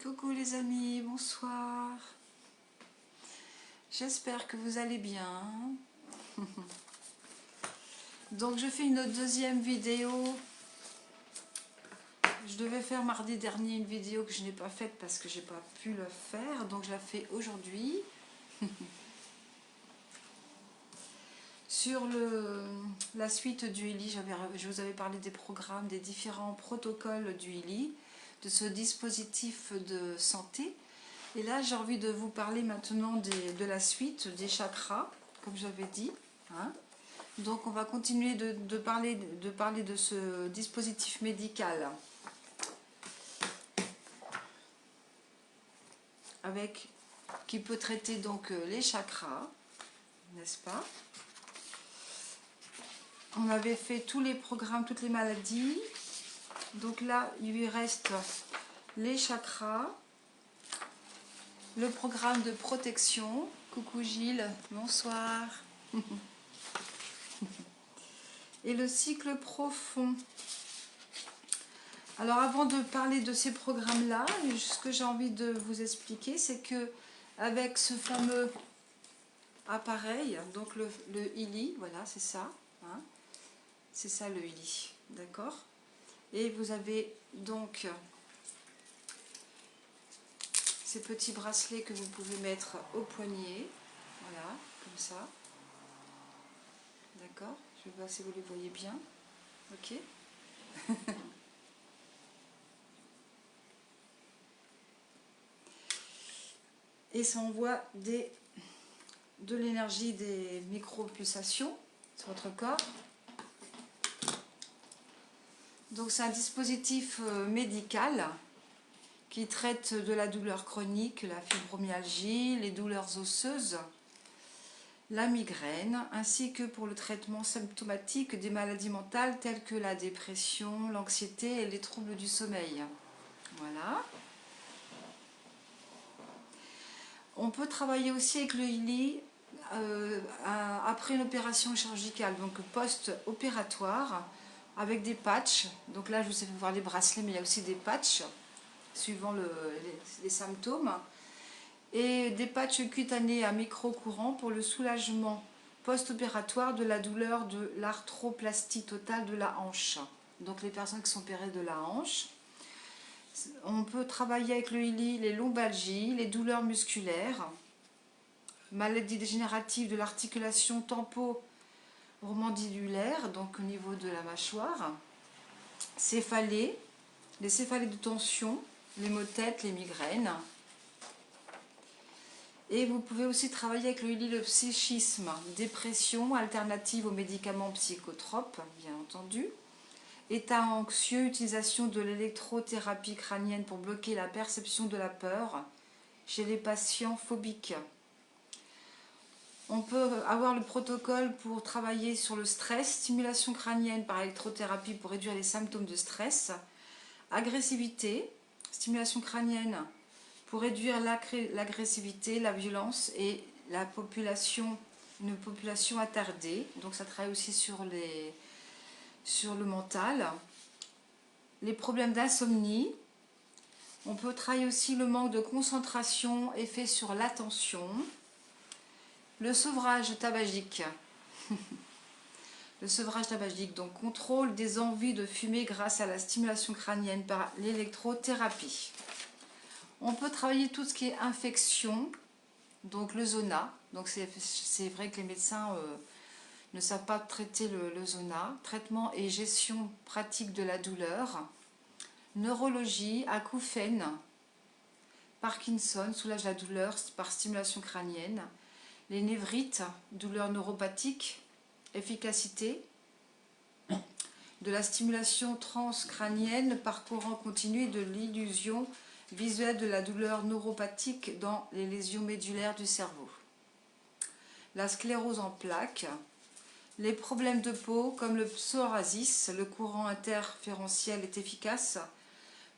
Coucou les amis, bonsoir. J'espère que vous allez bien. Donc je fais une deuxième vidéo. Je devais faire mardi dernier une vidéo que je n'ai pas faite parce que j'ai pas pu le faire. Donc je la fais aujourd'hui. Sur la suite du ILI, je vous avais parlé des programmes, des différents protocoles du ILI, de ce dispositif de santé. Et là, j'ai envie de vous parler maintenant de la suite des chakras, comme j'avais dit. Hein. Donc, on va continuer de parler de ce dispositif médical qui peut traiter donc les chakras, n'est-ce pas? On avait fait tous les programmes, toutes les maladies. Donc là, il lui reste les chakras. Le programme de protection. Coucou Gilles, bonsoir. Et le cycle profond. Alors avant de parler de ces programmes-là, ce que j'ai envie de vous expliquer, c'est que avec ce fameux appareil, donc le ILI, voilà, c'est ça. Hein, c'est ça le ILI, d'accord? Et vous avez donc ces petits bracelets que vous pouvez mettre au poignet, voilà, comme ça, d'accord, je vais voir si vous les voyez bien, ok. Et ça envoie de l'énergie, des micro-pulsations sur votre corps. Donc c'est un dispositif médical qui traite de la douleur chronique, la fibromyalgie, les douleurs osseuses, la migraine, ainsi que pour le traitement symptomatique des maladies mentales telles que la dépression, l'anxiété et les troubles du sommeil. Voilà. On peut travailler aussi avec le ILI après une opération chirurgicale, donc post-opératoire, avec des patchs. Donc là, je vous ai fait voir les bracelets, mais il y a aussi des patchs, suivant les symptômes. Et des patchs cutanés à micro-courant pour le soulagement post-opératoire de la douleur de l'arthroplastie totale de la hanche. Donc les personnes qui sont opérées de la hanche. On peut travailler avec le ILI, les lombalgies, les douleurs musculaires, maladies dégénératives de l'articulation temporomandibulaire, donc au niveau de la mâchoire, céphalées, les céphalées de tension, les maux de tête, les migraines. Et vous pouvez aussi travailler avec le ILI, le psychisme, dépression alternative aux médicaments psychotropes, bien entendu. État anxieux, utilisation de l'électrothérapie crânienne pour bloquer la perception de la peur chez les patients phobiques. On peut avoir le protocole pour travailler sur le stress, stimulation crânienne par électrothérapie pour réduire les symptômes de stress, agressivité, stimulation crânienne pour réduire l'agressivité, la violence et une population attardée. Donc ça travaille aussi sur le mental. Les problèmes d'insomnie. On peut travailler aussi le manque de concentration, effet sur l'attention. Le sevrage tabagique. Le sevrage tabagique, donc contrôle des envies de fumer grâce à la stimulation crânienne par l'électrothérapie. On peut travailler tout ce qui est infection, donc le zona. Donc c'est vrai que les médecins ne savent pas traiter le zona. Traitement et gestion pratique de la douleur. Neurologie, acouphènes, Parkinson, soulage la douleur par stimulation crânienne. Les névrites, douleur neuropathique, efficacité. De la stimulation transcrânienne par courant continu et de l'illusion visuelle de la douleur neuropathique dans les lésions médulaires du cerveau. La sclérose en plaques, les problèmes de peau comme le psoriasis, le courant interférentiel est efficace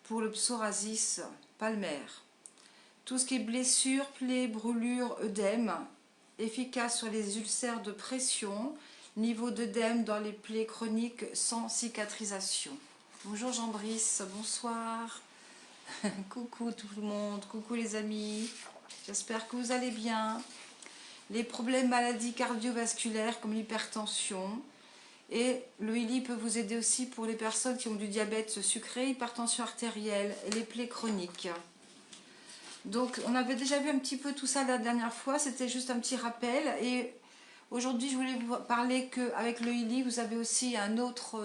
pour le psoriasis palmaire. Tout ce qui est blessures, plaies, brûlures, œdème, efficace sur les ulcères de pression, niveau d'œdème dans les plaies chroniques sans cicatrisation. Bonjour Jean-Brice, bonsoir. Coucou tout le monde, coucou les amis. J'espère que vous allez bien. Les problèmes, maladies cardiovasculaires comme l'hypertension. Et le Ili peut vous aider aussi pour les personnes qui ont du diabète sucré, hypertension artérielle et les plaies chroniques. Donc on avait déjà vu un petit peu tout ça la dernière fois, c'était juste un petit rappel. Et aujourd'hui je voulais vous parler qu'avec le Ili, vous avez aussi un autre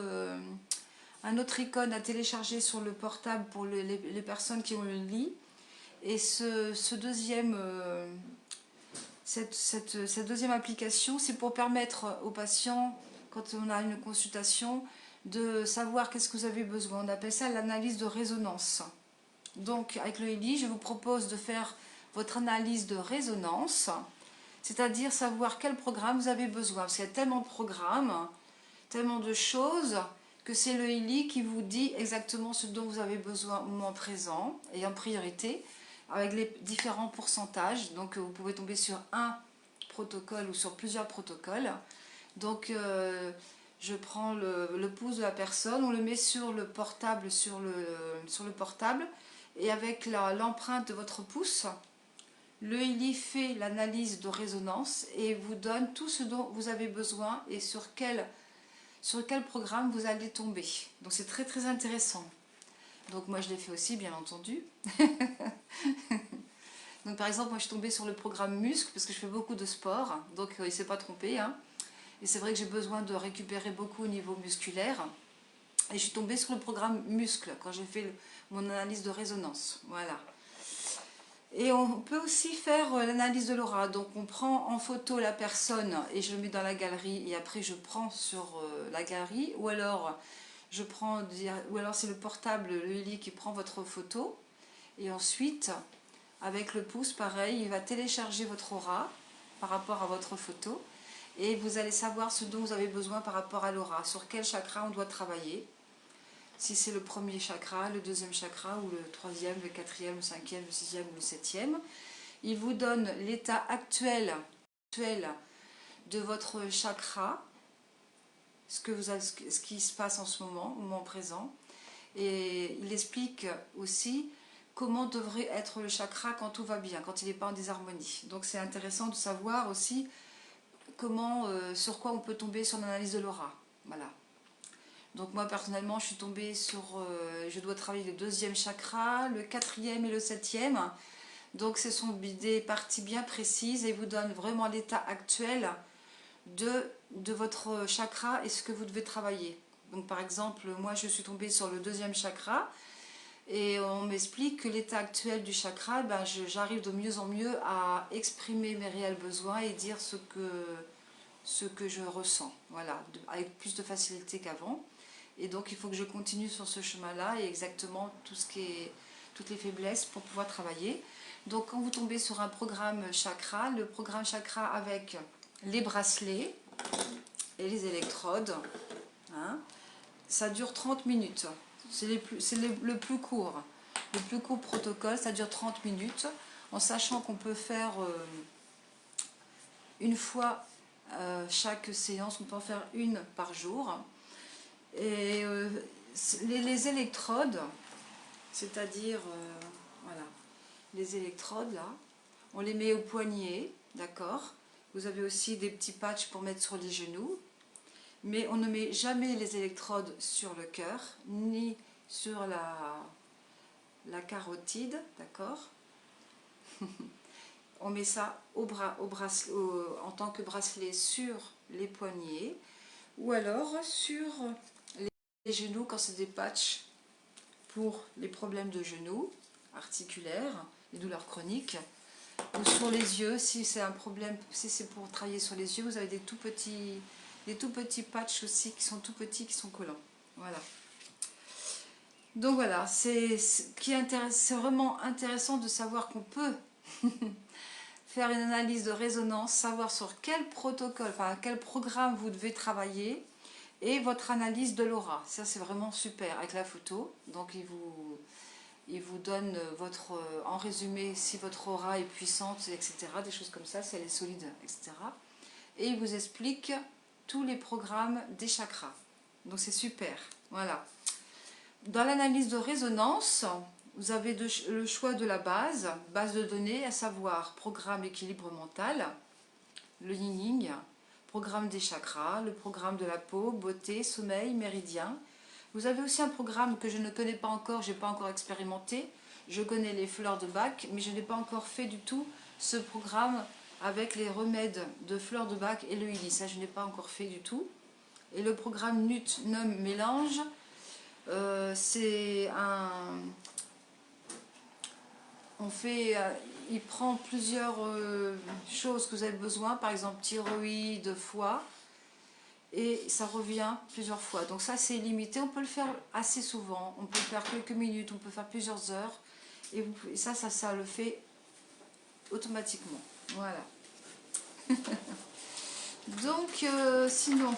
icône à télécharger sur le portable pour les personnes qui ont le Ili. Et cette deuxième application, c'est pour permettre aux patients, quand on a une consultation, de savoir qu'est-ce que vous avez besoin. On appelle ça l'analyse de résonance. Donc avec le Ili, je vous propose de faire votre analyse de résonance, c'est-à-dire savoir quel programme vous avez besoin. Parce qu'il y a tellement de programmes, tellement de choses, que c'est le Ili qui vous dit exactement ce dont vous avez besoin au moment présent et en priorité, avec les différents pourcentages. Donc vous pouvez tomber sur un protocole ou sur plusieurs protocoles. Donc je prends le pouce de la personne, on le met sur le portable, sur le portable, et avec l'empreinte de votre pouce, le Ili fait l'analyse de résonance et vous donne tout ce dont vous avez besoin et sur quel programme vous allez tomber. Donc c'est très très intéressant. Donc moi je l'ai fait aussi, bien entendu. Donc par exemple, moi je suis tombée sur le programme muscle parce que je fais beaucoup de sport, donc il ne s'est pas trompé, hein. Et c'est vrai que j'ai besoin de récupérer beaucoup au niveau musculaire. Et je suis tombée sur le programme muscle quand j'ai fait mon analyse de résonance. Voilà. Et on peut aussi faire l'analyse de l'aura. Donc on prend en photo la personne et je le mets dans la galerie et après je prends sur la galerie. Ou alors c'est le portable, le Ili qui prend votre photo. Et ensuite, avec le pouce, pareil, il va télécharger votre aura par rapport à votre photo. Et vous allez savoir ce dont vous avez besoin par rapport à l'aura, sur quel chakra on doit travailler. Si c'est le premier chakra, le deuxième chakra, ou le troisième, le quatrième, le cinquième, le sixième ou le septième. Il vous donne l'état actuel de votre chakra, ce qui se passe en ce moment, au moment présent. Et il explique aussi comment devrait être le chakra quand tout va bien, quand il n'est pas en désharmonie. Donc c'est intéressant de savoir aussi sur quoi on peut tomber sur l'analyse de l'aura. Voilà. Donc moi personnellement je suis tombée sur, je dois travailler le deuxième chakra, le quatrième et le septième. Donc ce sont des parties bien précises et vous donnent vraiment l'état actuel de votre chakra et ce que vous devez travailler. Donc par exemple, moi je suis tombée sur le deuxième chakra et on m'explique que l'état actuel du chakra, ben, j'arrive de mieux en mieux à exprimer mes réels besoins et dire ce que je ressens, voilà, avec plus de facilité qu'avant. Et donc il faut que je continue sur ce chemin-là et exactement toutes les faiblesses pour pouvoir travailler. Donc quand vous tombez sur un programme chakra, le programme chakra avec les bracelets et les électrodes, hein, ça dure 30 minutes. C'est le plus court. Le plus court protocole, ça dure 30 minutes, en sachant qu'on peut faire une fois chaque séance, on peut en faire une par jour. Et les électrodes, c'est-à-dire, voilà, les électrodes là, on les met au poignet, d'accord. Vous avez aussi des petits patchs pour mettre sur les genoux. Mais on ne met jamais les électrodes sur le cœur, ni sur la carotide, d'accord. On met ça en tant que bracelet sur les poignets, ou alors sur les genoux quand c'est des patchs pour les problèmes de genoux, articulaires, les douleurs chroniques, ou sur les yeux, si c'est un problème, si c'est pour travailler sur les yeux, vous avez des tout petits patchs aussi qui sont tout petits, qui sont collants. Voilà. Donc voilà, c'est vraiment intéressant de savoir qu'on peut faire une analyse de résonance, savoir sur quel protocole, enfin quel programme vous devez travailler et votre analyse de l'aura. Ça c'est vraiment super avec la photo. Donc il vous donne en résumé si votre aura est puissante, etc. Des choses comme ça, si elle est solide, etc. Et il vous explique tous les programmes des chakras. Donc c'est super. Voilà. Dans l'analyse de résonance, Vous avez le choix de la base de données, à savoir programme équilibre mental, le yin, programme des chakras, le programme de la peau, beauté, sommeil, méridien. Vous avez aussi un programme que je ne connais pas encore, je n'ai pas encore expérimenté. Je connais les fleurs de Bach, mais je n'ai pas encore fait du tout ce programme avec les remèdes de fleurs de Bach et le Ili. Ça, je n'ai pas encore fait du tout. Et le programme Nut Nom Mélange, c'est un... il prend plusieurs choses que vous avez besoin, par exemple thyroïde, foie, et ça revient plusieurs fois. Donc ça, c'est limité, on peut le faire assez souvent, on peut le faire quelques minutes, on peut faire plusieurs heures, et ça le fait automatiquement. Voilà. Donc, sinon,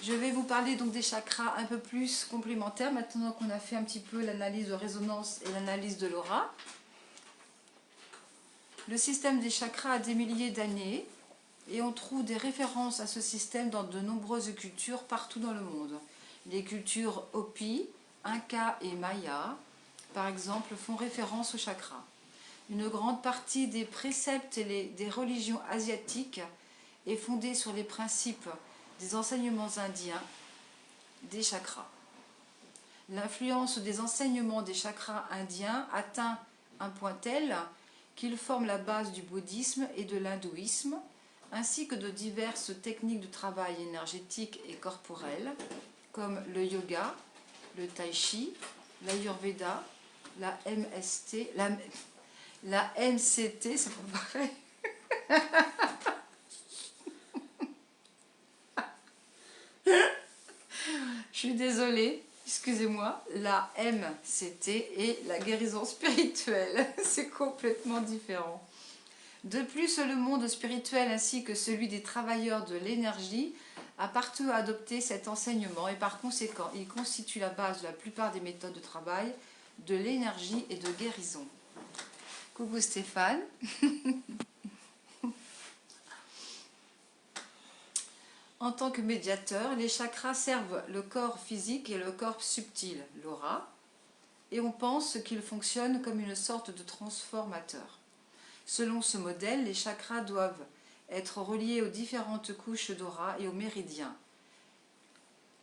je vais vous parler donc des chakras un peu plus complémentaires, maintenant qu'on a fait un petit peu l'analyse de résonance et l'analyse de l'aura. Le système des chakras a des milliers d'années, et on trouve des références à ce système dans de nombreuses cultures partout dans le monde. Les cultures Hopi, Inca et Maya, par exemple, font référence aux chakras. Une grande partie des préceptes des religions asiatiques est fondée sur les principes des enseignements indiens des chakras. L'influence des enseignements des chakras indiens atteint un point tel qu'ils forment la base du bouddhisme et de l'hindouisme, ainsi que de diverses techniques de travail énergétique et corporel, comme le yoga, le tai chi, l'ayurveda, la MST, la MCT, c'est pas pareil. Je suis désolée, excusez-moi, la MCT et la guérison spirituelle, c'est complètement différent. De plus, le monde spirituel ainsi que celui des travailleurs de l'énergie a partout adopté cet enseignement et par conséquent, il constitue la base de la plupart des méthodes de travail, de l'énergie et de guérison. Coucou Stéphane. En tant que médiateur, les chakras servent le corps physique et le corps subtil, l'aura, et on pense qu'ils fonctionnent comme une sorte de transformateur. Selon ce modèle, les chakras doivent être reliés aux différentes couches d'aura et aux méridiens,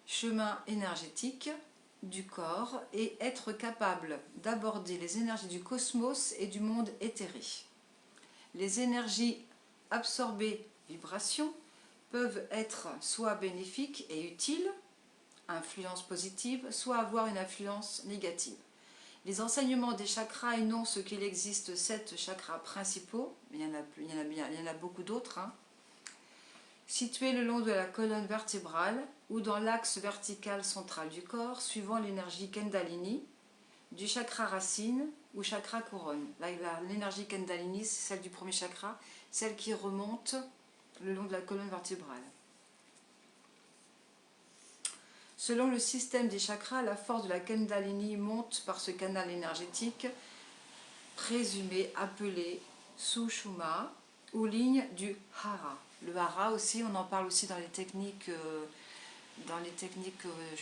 chemin énergétique du corps, et être capables d'aborder les énergies du cosmos et du monde éthéré. Les énergies absorbées, vibrations, peuvent être soit bénéfiques et utiles, influence positive, soit avoir une influence négative. Les enseignements des chakras énoncent qu'il existe 7 chakras principaux, mais il y en a beaucoup d'autres, situés le long de la colonne vertébrale ou dans l'axe vertical central du corps, suivant l'énergie Kundalini, du chakra racine ou chakra couronne. L'énergie Kundalini, c'est celle du premier chakra, celle qui remonte le long de la colonne vertébrale. Selon le système des chakras, la force de la Kundalini monte par ce canal énergétique présumé appelé Sushumna ou ligne du Hara. Le Hara aussi, on en parle aussi dans les techniques, je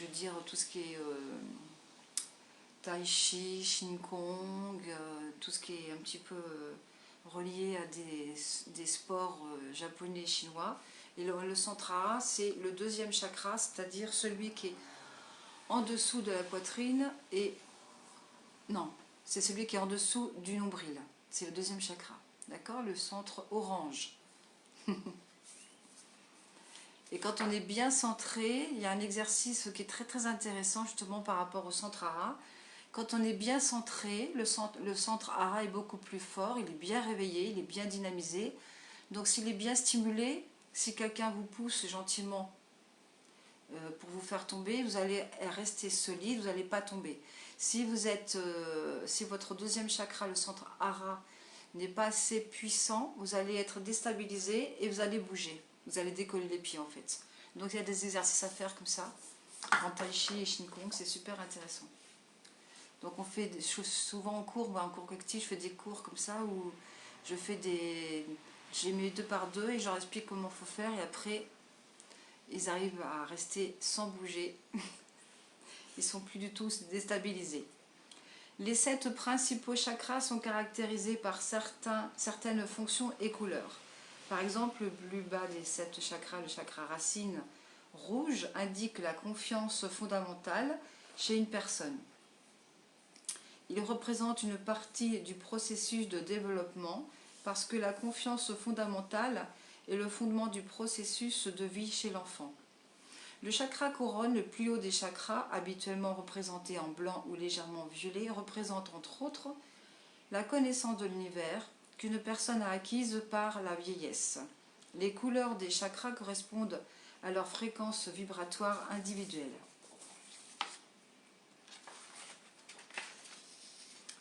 veux dire, tout ce qui est Tai Chi, Shin Kong, tout ce qui est un petit peu relié à des sports japonais et chinois. Et le Centra, c'est le deuxième chakra, c'est-à-dire celui qui est en dessous de la poitrine et... Non, c'est celui qui est en dessous du nombril. C'est le deuxième chakra, d'accord? Le centre orange. Et quand on est bien centré, il y a un exercice qui est très très intéressant justement par rapport au centre Hara. Quand on est bien centré, le centre Hara est beaucoup plus fort, il est bien réveillé, il est bien dynamisé. Donc s'il est bien stimulé, si quelqu'un vous pousse gentiment pour vous faire tomber, vous allez rester solide, vous n'allez pas tomber. Si votre deuxième chakra, le centre Hara, n'est pas assez puissant, vous allez être déstabilisé et vous allez bouger. Vous allez décoller les pieds en fait. Donc il y a des exercices à faire comme ça. En Tai Chi et Shin Kong, c'est super intéressant. Donc on fait des choses souvent en cours, moi en cours collectif, je fais des cours comme ça où je fais j'ai mis 2 par 2 et je leur explique comment il faut faire et après ils arrivent à rester sans bouger. Ils sont plus du tout déstabilisés. Les 7 principaux chakras sont caractérisés par certaines fonctions et couleurs. Par exemple, le plus bas des 7 chakras, le chakra racine rouge, indique la confiance fondamentale chez une personne. Il représente une partie du processus de développement parce que la confiance fondamentale est le fondement du processus de vie chez l'enfant. Le chakra couronne, le plus haut des chakras, habituellement représenté en blanc ou légèrement violet, représente entre autres la connaissance de l'univers qu'une personne a acquise par la vieillesse. Les couleurs des chakras correspondent à leur fréquence vibratoire individuelle.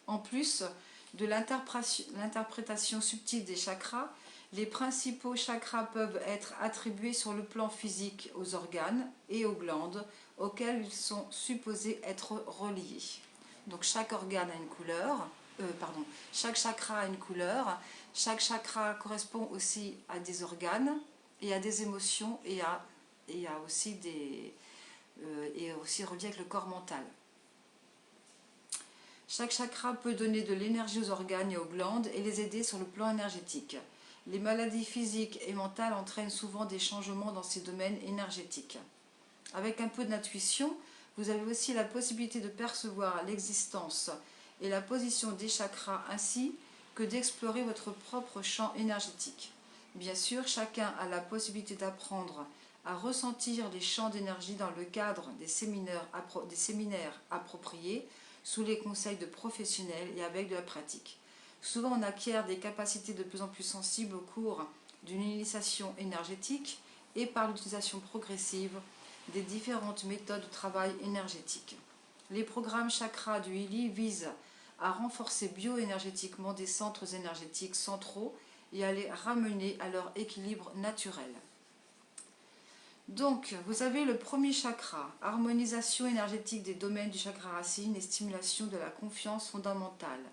En plus de l'interprétation subtile des chakras, les principaux chakras peuvent être attribués sur le plan physique aux organes et aux glandes auxquels ils sont supposés être reliés. Donc chaque organe a une couleur, chaque chakra a une couleur, chaque chakra correspond aussi à des organes et à des émotions et aussi relié avec le corps mental. Chaque chakra peut donner de l'énergie aux organes et aux glandes et les aider sur le plan énergétique. Les maladies physiques et mentales entraînent souvent des changements dans ces domaines énergétiques. Avec un peu d'intuition, vous avez aussi la possibilité de percevoir l'existence et la position des chakras ainsi que d'explorer votre propre champ énergétique. Bien sûr, chacun a la possibilité d'apprendre à ressentir les champs d'énergie dans le cadre des séminaires appropriés, sous les conseils de professionnels et avec de la pratique. Souvent, on acquiert des capacités de plus en plus sensibles au cours d'une initiation énergétique et par l'utilisation progressive des différentes méthodes de travail énergétique. Les programmes chakras du Healy visent à renforcer bioénergétiquement des centres énergétiques centraux et à les ramener à leur équilibre naturel. Donc, vous avez le premier chakra, harmonisation énergétique des domaines du chakra racine et stimulation de la confiance fondamentale.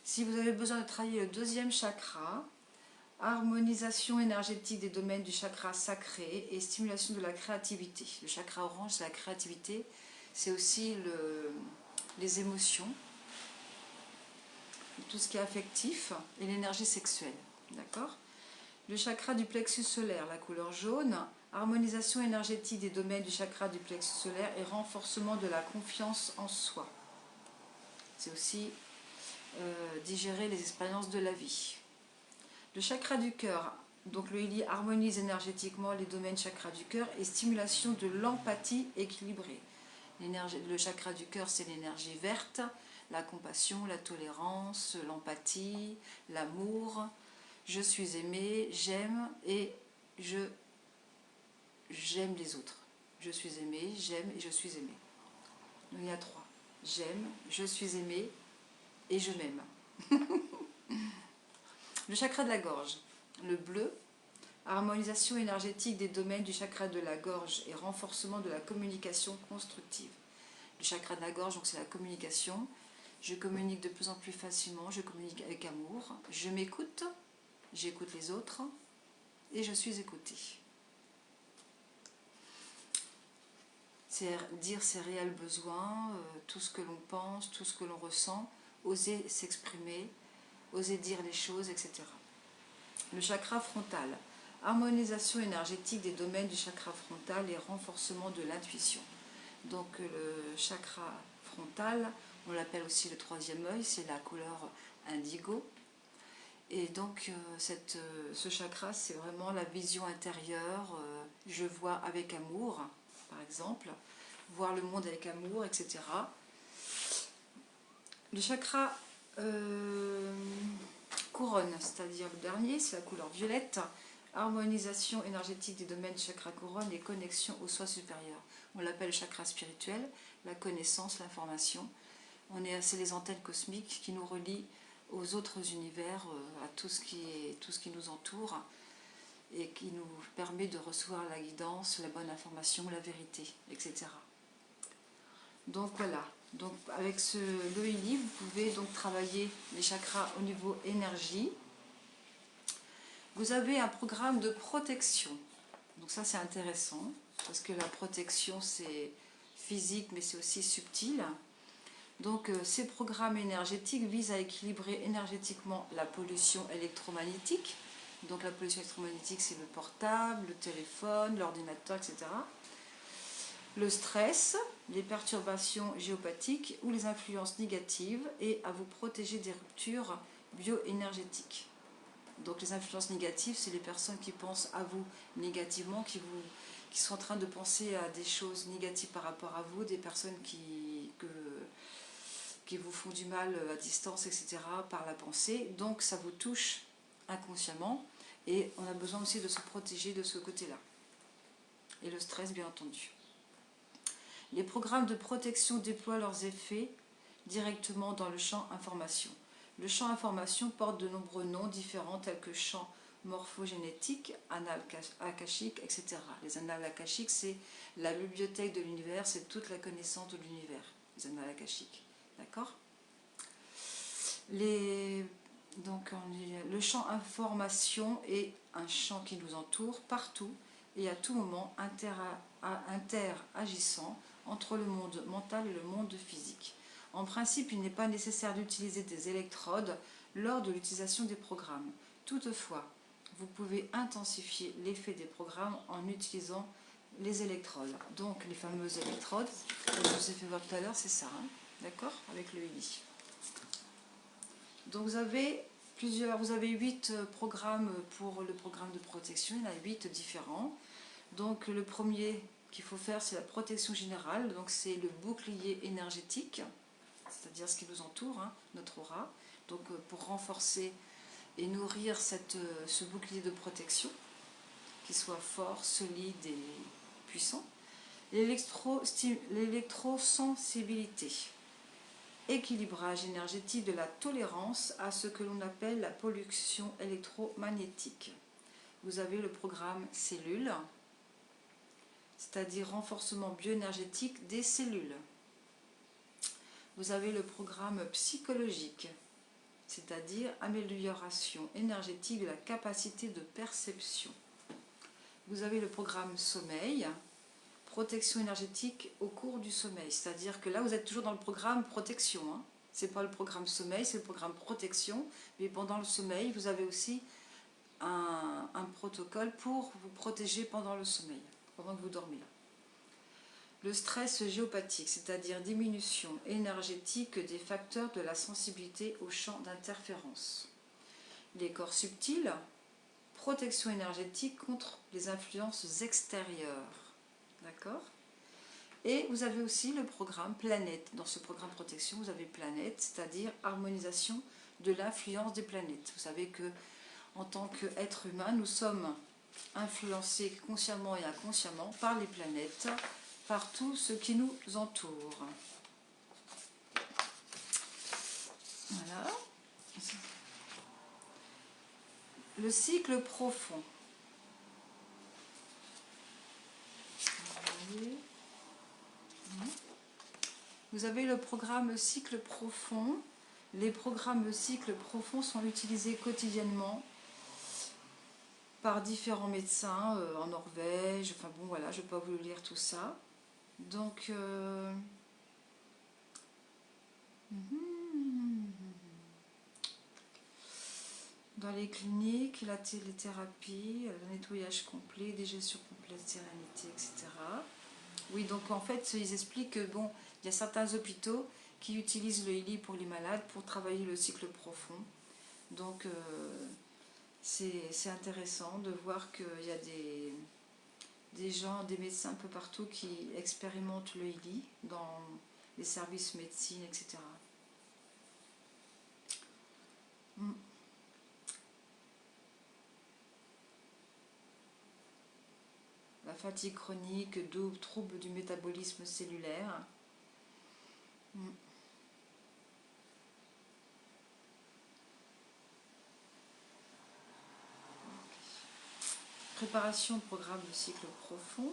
Si vous avez besoin de travailler le deuxième chakra, harmonisation énergétique des domaines du chakra sacré et stimulation de la créativité. Le chakra orange, c'est la créativité, c'est aussi les émotions, tout ce qui est affectif et l'énergie sexuelle. D'accord ? Le chakra du plexus solaire, la couleur jaune, harmonisation énergétique des domaines du chakra du plexus solaire et renforcement de la confiance en soi. C'est aussi digérer les expériences de la vie. Le chakra du cœur, donc le Healy harmonise énergétiquement les domaines chakra du cœur et stimulation de l'empathie équilibrée. Le chakra du cœur, c'est l'énergie verte, la compassion, la tolérance, l'empathie, l'amour. Je suis aimé, j'aime et j'aime les autres. Je suis aimé, j'aime et je suis aimé. Donc il y a 3. J'aime, je suis aimé et je m'aime. Le chakra de la gorge, le bleu, harmonisation énergétique des domaines du chakra de la gorge et renforcement de la communication constructive. Le chakra de la gorge, donc c'est la communication. Je communique de plus en plus facilement, je communique avec amour, je m'écoute, j'écoute les autres et je suis écoutée. C'est dire ses réels besoins, tout ce que l'on pense, tout ce que l'on ressent, oser s'exprimer, oser dire les choses, etc. Le chakra frontal, harmonisation énergétique des domaines du chakra frontal et renforcement de l'intuition. Donc le chakra frontal, on l'appelle aussi le troisième œil, c'est la couleur indigo. Et donc ce chakra, c'est vraiment la vision intérieure, je vois avec amour, par exemple, voir le monde avec amour, etc. Le chakra couronne, c'est-à-dire le dernier, c'est la couleur violette, harmonisation énergétique des domaines du chakra couronne et connexion au soi supérieur. On l'appelle le chakra spirituel, la connaissance, l'information. C'est les antennes cosmiques qui nous relient aux autres univers, à tout ce qui nous entoure et qui nous permet de recevoir la guidance, la bonne information, la vérité, etc. Donc voilà, donc avec le Healy, vous pouvez donc travailler les chakras au niveau énergie. Vous avez un programme de protection, donc ça c'est intéressant, parce que la protection c'est physique mais c'est aussi subtil. Donc ces programmes énergétiques visent à équilibrer énergétiquement la pollution électromagnétique. Donc la pollution électromagnétique, c'est le portable, le téléphone, l'ordinateur, etc. Le stress, les perturbations géopathiques ou les influences négatives, et à vous protéger des ruptures bioénergétiques. Donc les influences négatives, c'est les personnes qui pensent à vous négativement, qui sont en train de penser à des choses négatives par rapport à vous, des personnes qui vous font du mal à distance, etc. par la pensée. Donc ça vous touche inconsciemment et on a besoin aussi de se protéger de ce côté-là. Et le stress, bien entendu. Les programmes de protection déploient leurs effets directement dans le champ information. Le champ information porte de nombreux noms différents tels que champ morphogénétique, annales akashiques, etc. Les annales akashiques, c'est la bibliothèque de l'univers, c'est toute la connaissance de l'univers, les annales akashiques. D'accord ? Donc, le champ information est un champ qui nous entoure partout et à tout moment interagissant entre le monde mental et le monde physique. En principe, il n'est pas nécessaire d'utiliser des électrodes lors de l'utilisation des programmes. Toutefois, vous pouvez intensifier l'effet des programmes en utilisant les électrodes. Donc, les fameuses électrodes, comme je vous ai fait voir tout à l'heure, c'est ça, hein, d'accord, avec le ILI. Donc, vous avez 8 programmes pour le programme de protection, il y en a 8 différents. Donc, le premier qu'il faut faire, c'est la protection générale, donc c'est le bouclier énergétique, c'est-à-dire ce qui nous entoure, hein, notre aura, donc pour renforcer et nourrir ce bouclier de protection, qui soit fort, solide et puissant. L'électrosensibilité, équilibrage énergétique de la tolérance à ce que l'on appelle la pollution électromagnétique. Vous avez le programme cellules, c'est-à-dire renforcement bioénergétique des cellules. Vous avez le programme psychologique, c'est-à-dire amélioration énergétique de la capacité de perception. Vous avez le programme sommeil, protection énergétique au cours du sommeil, c'est-à-dire que là vous êtes toujours dans le programme protection, hein. Ce n'est pas le programme sommeil, c'est le programme protection, mais pendant le sommeil vous avez aussi un protocole pour vous protéger pendant le sommeil, pendant que vous dormez. Le stress géopathique, c'est-à-dire diminution énergétique des facteurs de la sensibilité au champ d'interférence. Les corps subtils, protection énergétique contre les influences extérieures. D'accord ? Et vous avez aussi le programme planète. Dans ce programme protection, vous avez planète, c'est-à-dire harmonisation de l'influence des planètes. Vous savez que en tant qu'être humain, nous sommes influencés consciemment et inconsciemment par les planètes, par tout ce qui nous entoure. Voilà. Le cycle profond. Vous avez le programme cycle profond. Les programmes cycle profond sont utilisés quotidiennement par différents médecins en Norvège. Enfin bon, voilà, je ne vais pas vous lire tout ça. Donc, dans les cliniques, la téléthérapie, le nettoyage complet, des gestions complètes, sérénité, etc. Oui, donc en fait, ils expliquent que bon, il y a certains hôpitaux qui utilisent le ILI pour les malades pour travailler le cycle profond. Donc, c'est intéressant de voir qu'il y a des gens, des médecins un peu partout qui expérimentent le ILI dans les services médecine, etc. La fatigue chronique, troubles du métabolisme cellulaire. Préparation de programme de cycle profond.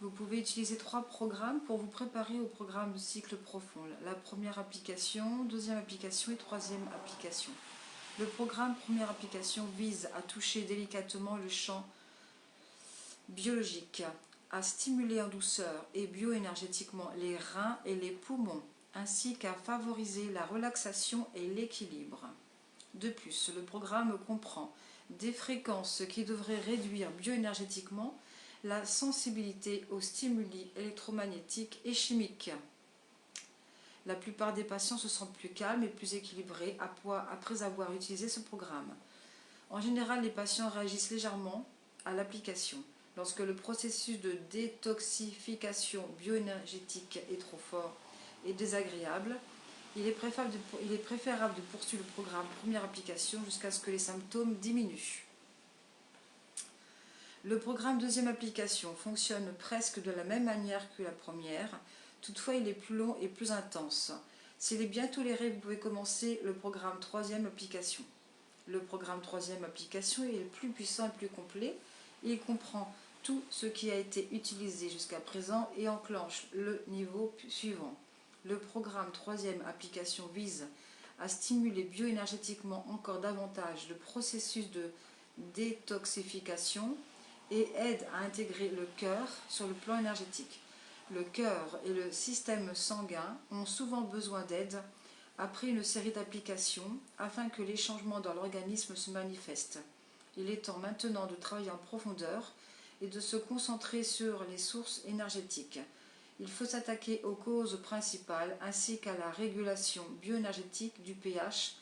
Vous pouvez utiliser 3 programmes pour vous préparer au programme de cycle profond. La première application, deuxième application et troisième application. Le programme première application vise à toucher délicatement le champ biologique, à stimuler en douceur et bioénergétiquement les reins et les poumons, ainsi qu'à favoriser la relaxation et l'équilibre. De plus, le programme comprend des fréquences qui devraient réduire bioénergétiquement la sensibilité aux stimuli électromagnétiques et chimiques. La plupart des patients se sentent plus calmes et plus équilibrés après avoir utilisé ce programme. En général, les patients réagissent légèrement à l'application. Lorsque le processus de détoxification bioénergétique est trop fort et désagréable, il est préférable de poursuivre le programme première application jusqu'à ce que les symptômes diminuent. Le programme deuxième application fonctionne presque de la même manière que la première, toutefois il est plus long et plus intense. S'il est bien toléré, vous pouvez commencer le programme troisième application. Le programme troisième application est le plus puissant et le plus complet. Il comprend tout ce qui a été utilisé jusqu'à présent et enclenche le niveau suivant. Le programme troisième application vise à stimuler bioénergétiquement encore davantage le processus de détoxification et aide à intégrer le cœur sur le plan énergétique. Le cœur et le système sanguin ont souvent besoin d'aide après une série d'applications afin que les changements dans l'organisme se manifestent. Il est temps maintenant de travailler en profondeur et de se concentrer sur les sources énergétiques. Il faut s'attaquer aux causes principales ainsi qu'à la régulation bioénergétique du pH,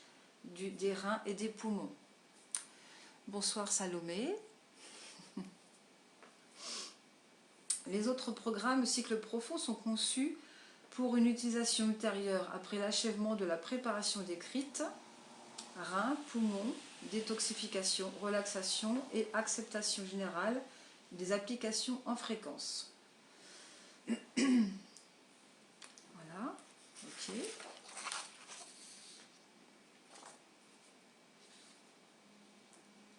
des reins et des poumons. Bonsoir Salomé. Les autres programmes cycle profond sont conçus pour une utilisation ultérieure après l'achèvement de la préparation décrite, reins, poumons, détoxification, relaxation et acceptation générale des applications en fréquence. Voilà, ok.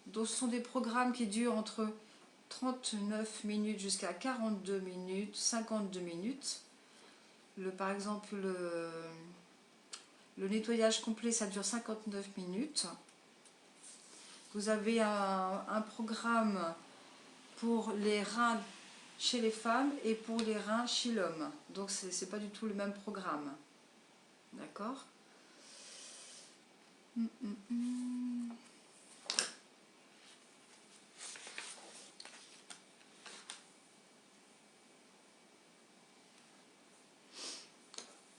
Donc ce sont des programmes qui durent entre 39 minutes jusqu'à 42 minutes, 52 minutes. Par exemple, le nettoyage complet, ça dure 59 minutes. Vous avez un programme pour les reins chez les femmes et pour les reins chez l'homme. Donc, ce n'est pas du tout le même programme. D'accord ?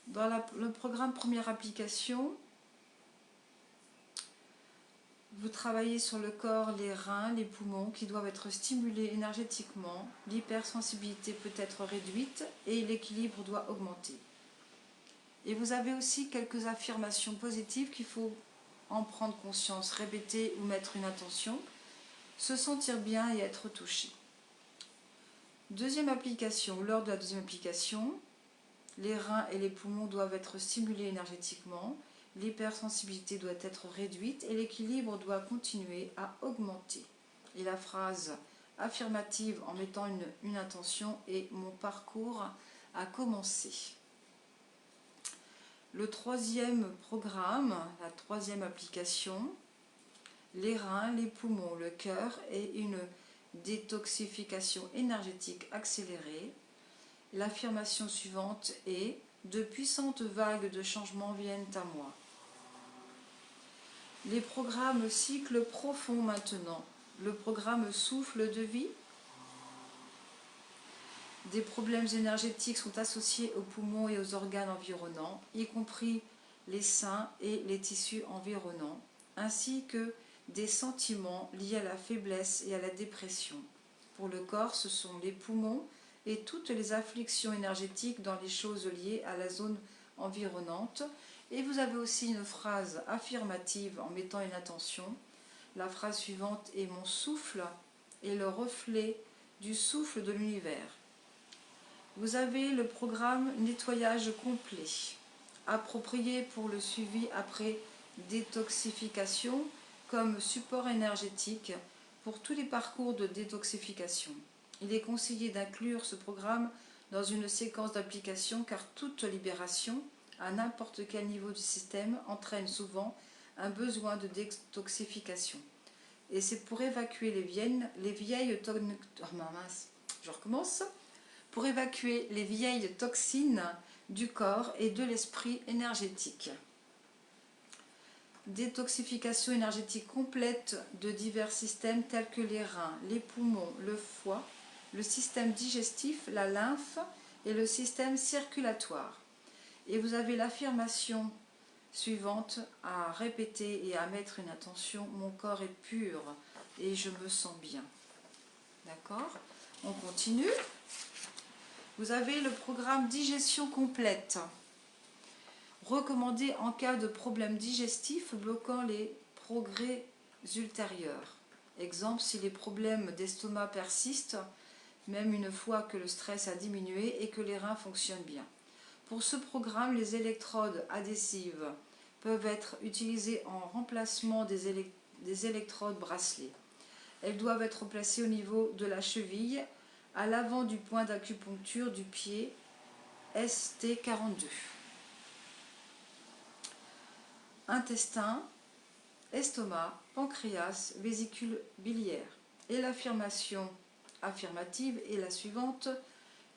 Dans le programme première application, vous travaillez sur le corps, les reins, les poumons qui doivent être stimulés énergétiquement, l'hypersensibilité peut être réduite et l'équilibre doit augmenter. Et vous avez aussi quelques affirmations positives qu'il faut en prendre conscience, répéter ou mettre une intention, se sentir bien et être touché. Deuxième application, lors de la deuxième application, les reins et les poumons doivent être stimulés énergétiquement, l'hypersensibilité doit être réduite et l'équilibre doit continuer à augmenter. Et la phrase affirmative en mettant une intention est « Mon parcours a commencé ». Le troisième programme, la troisième application, les reins, les poumons, le cœur et une détoxification énergétique accélérée. L'affirmation suivante est « De puissantes vagues de changement viennent à moi ». Les programmes cycle profond maintenant. Le programme souffle de vie. Des problèmes énergétiques sont associés aux poumons et aux organes environnants, y compris les seins et les tissus environnants, ainsi que des sentiments liés à la faiblesse et à la dépression. Pour le corps, ce sont les poumons et toutes les afflictions énergétiques dans les choses liées à la zone environnante. Et vous avez aussi une phrase affirmative en mettant une intention. La phrase suivante est « Mon souffle est le reflet du souffle de l'univers ». Vous avez le programme nettoyage complet, approprié pour le suivi après détoxification comme support énergétique pour tous les parcours de détoxification. Il est conseillé d'inclure ce programme dans une séquence d'application car toute libération, à n'importe quel niveau du système, entraîne souvent un besoin de détoxification. Et c'est pour évacuer les vieilles pour évacuer les vieilles toxines du corps et de l'esprit énergétique. Détoxification énergétique complète de divers systèmes tels que les reins, les poumons, le foie, le système digestif, la lymphe et le système circulatoire. Et vous avez l'affirmation suivante à répéter et à mettre une attention: mon corps est pur et je me sens bien. D'accord? On continue. Vous avez le programme digestion complète, recommandé en cas de problème digestif bloquant les progrès ultérieurs. Exemple, si les problèmes d'estomac persistent, même une fois que le stress a diminué et que les reins fonctionnent bien. Pour ce programme, les électrodes adhésives peuvent être utilisées en remplacement des électrodes bracelets. Elles doivent être placées au niveau de la cheville, à l'avant du point d'acupuncture du pied ST42. Intestin, estomac, pancréas, vésicule biliaire. Et l'affirmation affirmative est la suivante: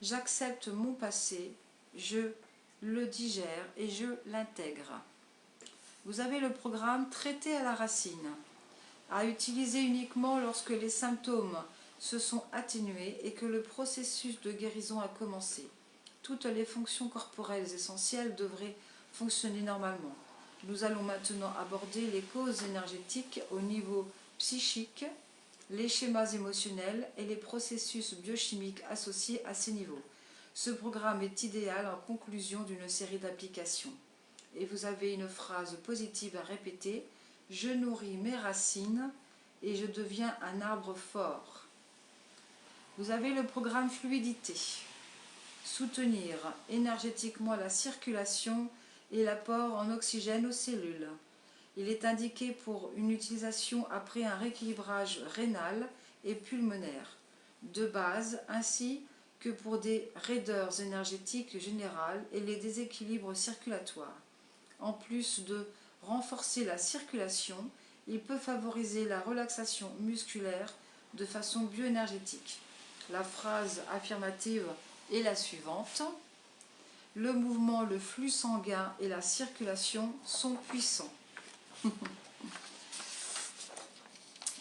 j'accepte mon passé, je le digère et je l'intègre. Vous avez le programme traité à la racine, à utiliser uniquement lorsque les symptômes se sont atténués et que le processus de guérison a commencé. Toutes les fonctions corporelles essentielles devraient fonctionner normalement. Nous allons maintenant aborder les causes énergétiques au niveau psychique, les schémas émotionnels et les processus biochimiques associés à ces niveaux. Ce programme est idéal en conclusion d'une série d'applications. Et vous avez une phrase positive à répéter: je nourris mes racines et je deviens un arbre fort. Vous avez le programme fluidité, soutenir énergétiquement la circulation et l'apport en oxygène aux cellules. Il est indiqué pour une utilisation après un rééquilibrage rénal et pulmonaire de base, ainsi que pour des raideurs énergétiques générales et les déséquilibres circulatoires. En plus de renforcer la circulation, il peut favoriser la relaxation musculaire de façon bioénergétique. La phrase affirmative est la suivante: le mouvement, le flux sanguin et la circulation sont puissants.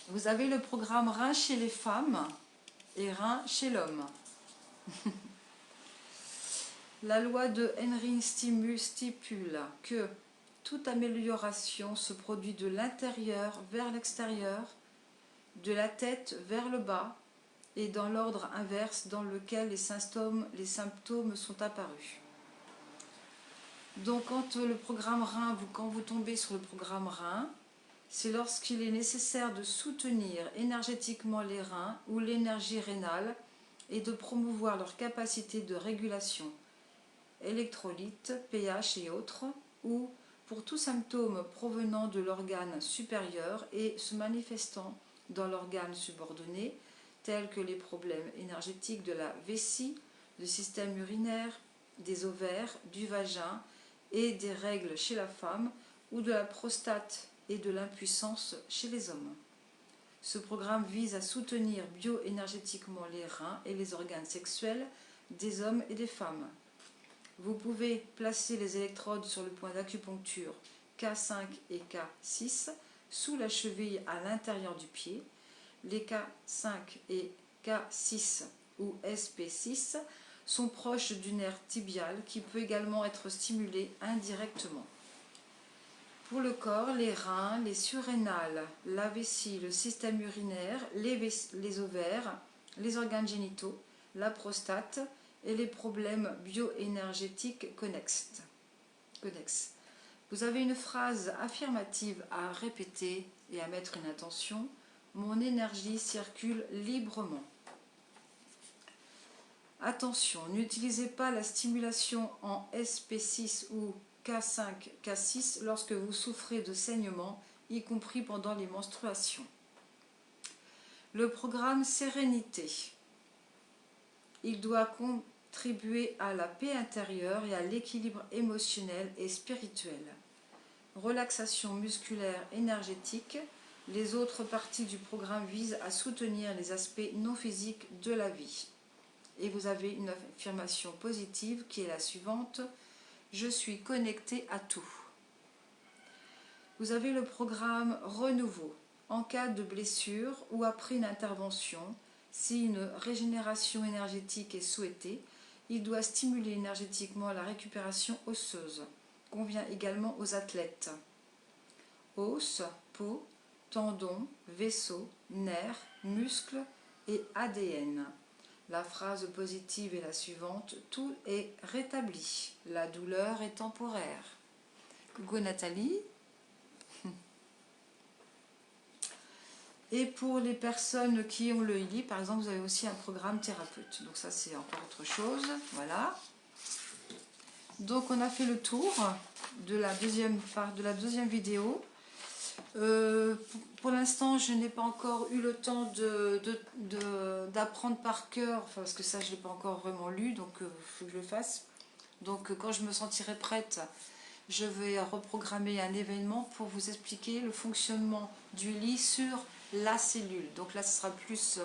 Vous avez le programme rein chez les femmes et rein chez l'homme. La loi de Henry stipule que toute amélioration se produit de l'intérieur vers l'extérieur, de la tête vers le bas et dans l'ordre inverse dans lequel les symptômes sont apparus. Donc quand vous tombez sur le programme rein, c'est lorsqu'il est nécessaire de soutenir énergétiquement les reins ou l'énergie rénale et de promouvoir leur capacité de régulation, électrolytes, pH et autres, ou pour tout symptôme provenant de l'organe supérieur et se manifestant dans l'organe subordonné, tels que les problèmes énergétiques de la vessie, du système urinaire, des ovaires, du vagin et des règles chez la femme, ou de la prostate et de l'impuissance chez les hommes. Ce programme vise à soutenir bioénergétiquement les reins et les organes sexuels des hommes et des femmes. Vous pouvez placer les électrodes sur le point d'acupuncture K5 et K6 sous la cheville à l'intérieur du pied. Les K5 et K6 ou SP6 sont proches du nerf tibial qui peut également être stimulé indirectement. Pour le corps, les reins, les surrénales, la vessie, le système urinaire, les ovaires, les organes génitaux, la prostate et les problèmes bioénergétiques connexes. Vous avez une phrase affirmative à répéter et à mettre une intention: mon énergie circule librement. Attention, n'utilisez pas la stimulation en SP6 ou K5, K6 lorsque vous souffrez de saignements, y compris pendant les menstruations. Le programme Sérénité. Il doit contribuer à la paix intérieure et à l'équilibre émotionnel et spirituel. Relaxation musculaire énergétique. Les autres parties du programme visent à soutenir les aspects non physiques de la vie. et vous avez une affirmation positive qui est la suivante: je suis connecté à tout. Vous avez le programme renouveau. En cas de blessure ou après une intervention, si une régénération énergétique est souhaitée, il doit stimuler énergétiquement la récupération osseuse. Convient également aux athlètes. Os, peau, tendons, vaisseaux, nerfs, muscles et ADN. La phrase positive est la suivante: tout est rétabli, la douleur est temporaire. Coucou Nathalie. Et pour les personnes qui ont le ILI, par exemple, vous avez aussi un programme thérapeute. Donc ça, c'est encore autre chose. Voilà. Donc on a fait le tour de la deuxième vidéo. Pour l'instant, je n'ai pas encore eu le temps d'apprendre par cœur, enfin, parce que ça, je ne l'ai pas encore vraiment lu, donc il faut que je le fasse. Donc quand je me sentirai prête, je vais reprogrammer un événement pour vous expliquer le fonctionnement du lit sur la cellule. Donc là, ce sera plus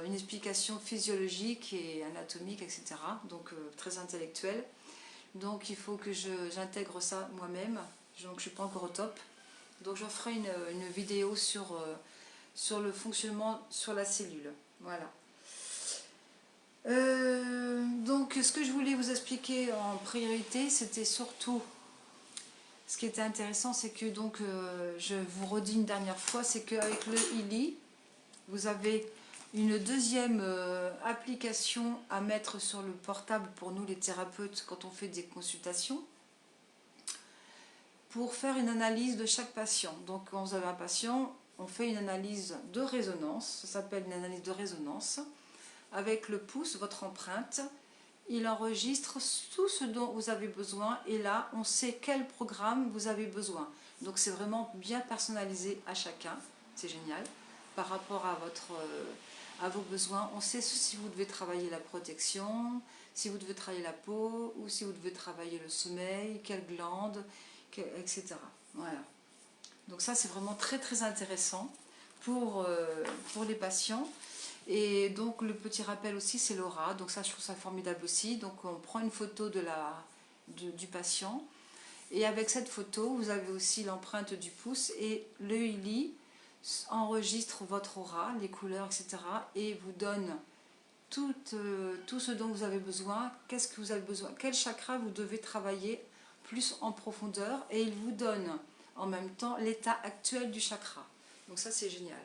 une explication physiologique et anatomique, etc. Donc très intellectuelle. Donc il faut que j'intègre ça moi-même. Donc je ne suis pas encore au top. Donc je ferai une vidéo sur le fonctionnement sur la cellule. Voilà. Donc ce que je voulais vous expliquer en priorité, c'était surtout, ce qui était intéressant, c'est que donc je vous redis une dernière fois, c'est qu'avec le ILI, vous avez une deuxième application à mettre sur le portable pour nous les thérapeutes quand on fait des consultations, pour faire une analyse de chaque patient. Donc quand vous avez un patient, on fait une analyse de résonance, ça s'appelle une analyse de résonance, avec le pouce, votre empreinte. Il enregistre tout ce dont vous avez besoin et là on sait quel programme vous avez besoin. Donc c'est vraiment bien personnalisé à chacun, c'est génial, par rapport à vos besoins. On sait si vous devez travailler la protection, si vous devez travailler la peau ou si vous devez travailler le sommeil, quelle glande, etc. Voilà. Donc ça c'est vraiment très très intéressant pour les patients. Et donc le petit rappel aussi, c'est l'aura. Donc ça, je trouve ça formidable aussi. Donc on prend une photo du patient. Et avec cette photo, vous avez aussi l'empreinte du pouce. Et le ILI enregistre votre aura, les couleurs, etc. Et vous donne tout ce dont vous avez besoin. Qu'est-ce que vous avez besoin? Quel chakra vous devez travailler plus en profondeur? Et il vous donne en même temps l'état actuel du chakra. Donc ça, c'est génial.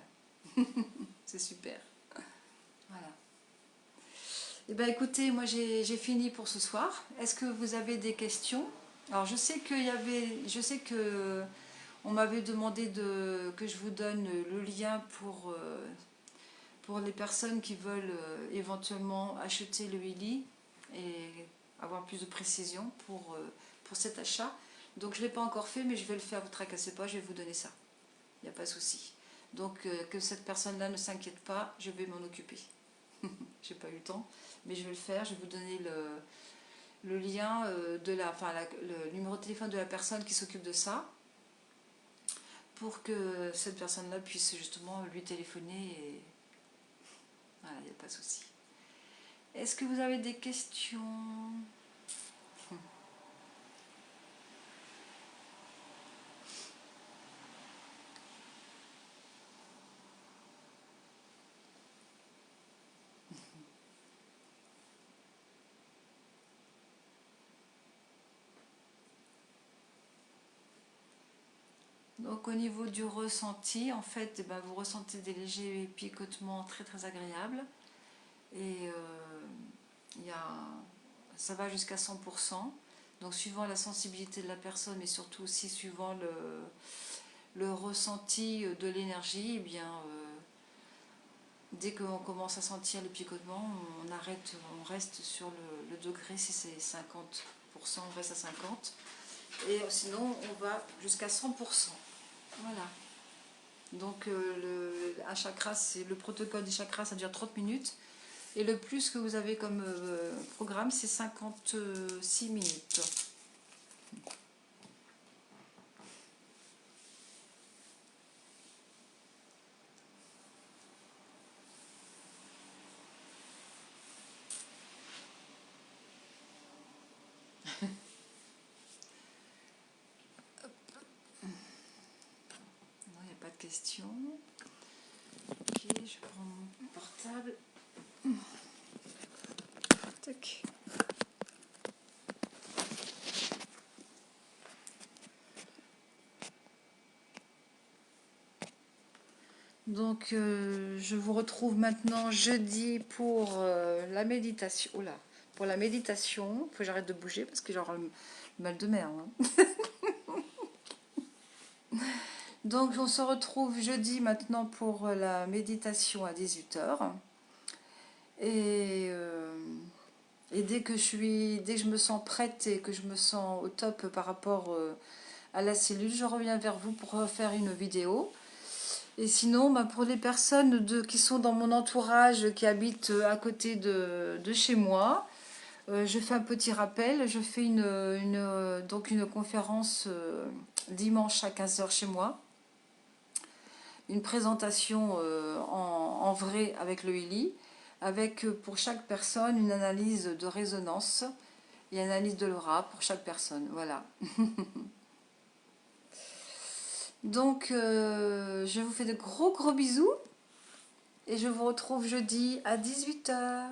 C'est super. Voilà. Eh bien écoutez, moi j'ai fini pour ce soir. Est-ce que vous avez des questions? Alors je sais que on m'avait demandé que je vous donne le lien pour les personnes qui veulent éventuellement acheter le ILI et avoir plus de précision pour cet achat. Donc je ne l'ai pas encore fait, mais je vais le faire, vous ne tracassez pas, je vais vous donner ça. Il n'y a pas de souci. Donc que cette personne-là ne s'inquiète pas, je vais m'en occuper. J'ai pas eu le temps, mais je vais le faire. Je vais vous donner le lien le numéro de téléphone de la personne qui s'occupe de ça, pour que cette personne-là puisse justement lui téléphoner. Et voilà, il n'y a pas de souci. Est-ce que vous avez des questions? Donc au niveau du ressenti, en fait, vous ressentez des légers picotements très très agréables. Et ça va jusqu'à 100%. Donc suivant la sensibilité de la personne, mais surtout aussi suivant le ressenti de l'énergie, eh bien, dès qu'on commence à sentir le picotement, on reste sur le degré. Si c'est 50%, on reste à 50%. Et sinon, on va jusqu'à 100%. Voilà. Donc un chakra, c'est le protocole des chakras, ça dure 30 minutes. Et le plus que vous avez comme programme, c'est 56 minutes. de questions. Ok, je prends mon portable. Tac. Donc, je vous retrouve maintenant jeudi pour la méditation. Oh là, pour la méditation. Il faut que j'arrête de bouger parce que j'aurai le mal de mer. Hein. Donc, on se retrouve jeudi maintenant pour la méditation à 18 h. Et dès que je me sens prête et que je me sens au top par rapport à la cellule, je reviens vers vous pour faire une vidéo. Et sinon, pour les personnes qui sont dans mon entourage, qui habitent à côté de chez moi, je fais un petit rappel. Je fais donc une conférence dimanche à 15 h chez moi. Une présentation en vrai avec le Heli, avec pour chaque personne une analyse de résonance et analyse de l'aura pour chaque personne. Voilà. Donc, je vous fais de gros bisous et je vous retrouve jeudi à 18 h.